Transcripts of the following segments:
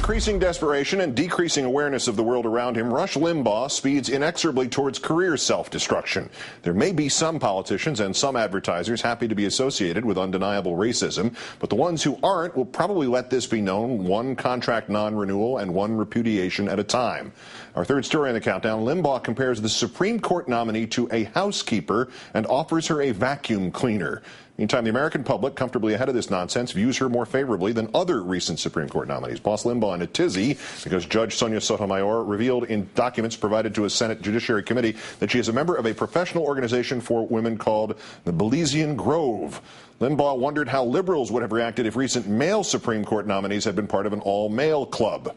increasing desperation and decreasing awareness of the world around him, Rush Limbaugh speeds inexorably towards career self-destruction. There may be some politicians and some advertisers happy to be associated with undeniable racism, but the ones who aren't will probably let this be known, one contract non-renewal and one repudiation at a time. Our third story on the countdown, Limbaugh compares the Supreme Court nominee to a housekeeper and offers her a vacuum cleaner. Meantime, the American public, comfortably ahead of this nonsense, views her more favorably than other recent Supreme Court nominees. Boss Limbaugh in a tizzy because Judge Sonia Sotomayor revealed in documents provided to a Senate Judiciary Committee that she is a member of a professional organization for women called the Belizean Grove. Limbaugh wondered how liberals would have reacted if recent male Supreme Court nominees had been part of an all-male club.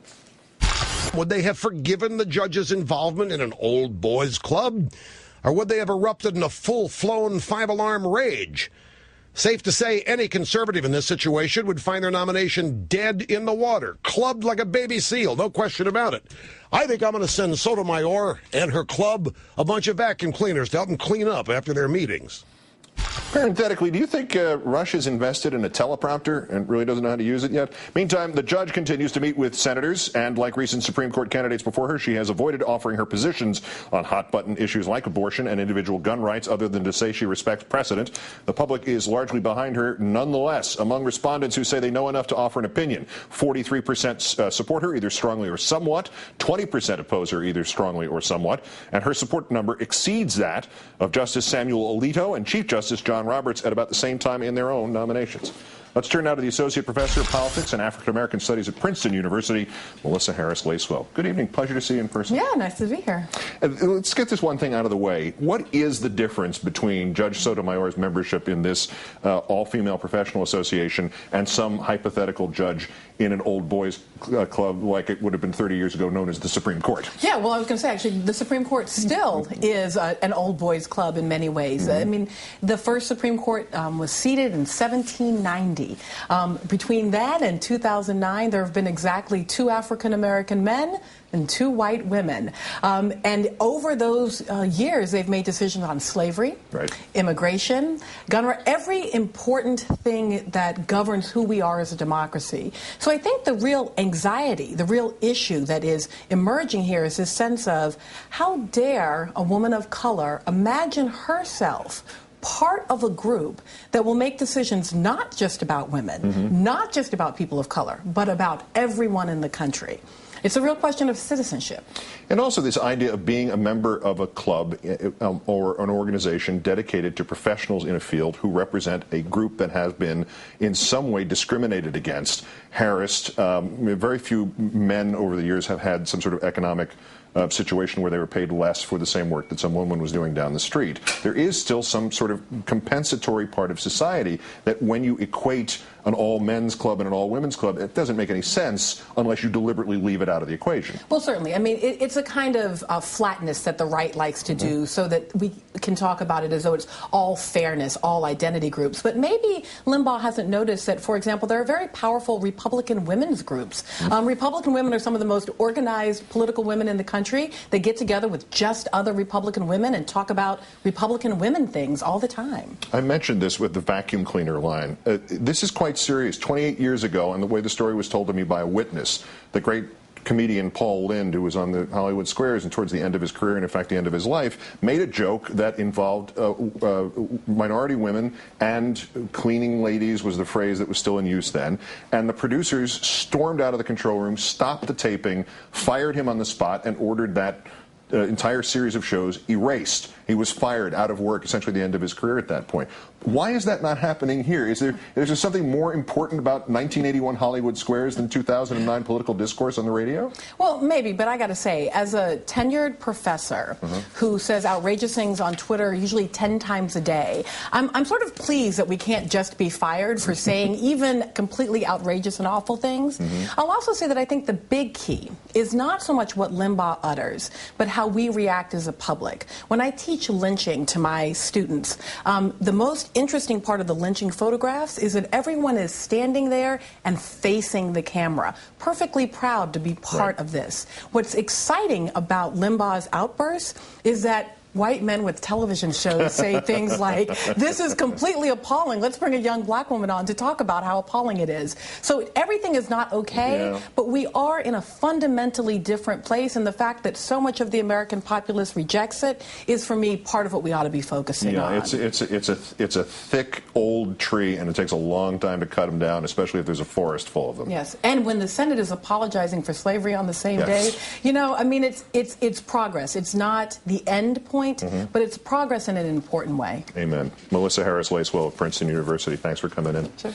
Would they have forgiven the judge's involvement in an old boys club? Or would they have erupted in a full-flown five-alarm rage? Safe to say any conservative in this situation would find their nomination dead in the water, clubbed like a baby seal, no question about it. I think I'm going to send Sotomayor and her club a bunch of vacuum cleaners to help them clean up after their meetings. Parenthetically, do you think Rush is invested in a teleprompter and really doesn't know how to use it yet? Meantime, the judge continues to meet with senators, and like recent Supreme Court candidates before her, she has avoided offering her positions on hot-button issues like abortion and individual gun rights other than to say she respects precedent. The public is largely behind her nonetheless. Among respondents who say they know enough to offer an opinion, 43% support her either strongly or somewhat, 20% oppose her either strongly or somewhat, and her support number exceeds that of Justice Samuel Alito and Chief Justice John Roberts at about the same time in their own nominations. Let's turn now to the Associate Professor of Politics and African American Studies at Princeton University, Melissa Harris-Lacewell. Good evening. Pleasure to see you in person. Yeah, nice to be here. Let's get this one thing out of the way. What is the difference between Judge Sotomayor's membership in this all-female professional association and some hypothetical judge in an old boys club like it would have been 30 years ago known as the Supreme Court? Yeah, well, I was going to say, actually, the Supreme Court still is an old boys club in many ways. I mean, the first Supreme Court was seated in 1790. Between that and 2009, there have been exactly 2 African-American men and 2 white women. And over those years, they've made decisions on slavery, immigration, gun rights, every important thing that governs who we are as a democracy. So I think the real anxiety, the real issue that is emerging here is this sense of how dare a woman of color imagine herself part of a group that will make decisions not just about women, not just about people of color, but about everyone in the country. It's a real question of citizenship. And also this idea of being a member of a club or an organization dedicated to professionals in a field who represent a group that has been in some way discriminated against, harassed. Very few men over the years have had some sort of economic situation where they were paid less for the same work that some woman was doing down the street. There is still some sort of compensatory part of society that when you equate an all-men's club and an all-women's club, it doesn't make any sense unless you deliberately leave it out of the equation. Well, certainly. I mean, it's a kind of flatness that the right likes to do so that we can talk about it as though it's all fairness, all identity groups. But maybe Limbaugh hasn't noticed that, for example, there are very powerful Republican women's groups. Republican women are some of the most organized political women in the country. They get together with just other Republican women and talk about Republican women things all the time. I mentioned this with the vacuum cleaner line. This is quite serious. 28 years ago, and the way the story was told to me by a witness, the great comedian Paul Lynde, who was on the Hollywood Squares and towards the end of his career and in fact the end of his life, made a joke that involved minority women and cleaning ladies was the phrase that was still in use then, and the producers stormed out of the control room, stopped the taping, fired him on the spot, and ordered that entire series of shows erased. He was fired out of work, essentially the end of his career at that point. Why is that not happening here? Is there something more important about 1981 Hollywood Squares than 2009 political discourse on the radio? Well, maybe, but I got to say, as a tenured professor who says outrageous things on Twitter usually 10 times a day, I'm sort of pleased that we can't just be fired for saying even completely outrageous and awful things. I'll also say that I think the big key is not so much what Limbaugh utters, but how we react as a public. When I teach lynching to my students, the most interesting part of the lynching photographs is that everyone is standing there and facing the camera, perfectly proud to be part of this. What's exciting about Limbaugh's outbursts is that white men with television shows say things like, this is completely appalling. Let's bring a young black woman on to talk about how appalling it is. So everything is not okay, but we are in a fundamentally different place, and the fact that so much of the American populace rejects it is, for me, part of what we ought to be focusing on. It's a thick, old tree, and it takes a long time to cut them down, especially if there's a forest full of them. Yes, and when the Senate is apologizing for slavery on the same day, you know, I mean, it's progress. It's not the end point, but it's progress in an important way. Amen. Melissa Harris-Lacewell of Princeton University, thanks for coming in. Sure.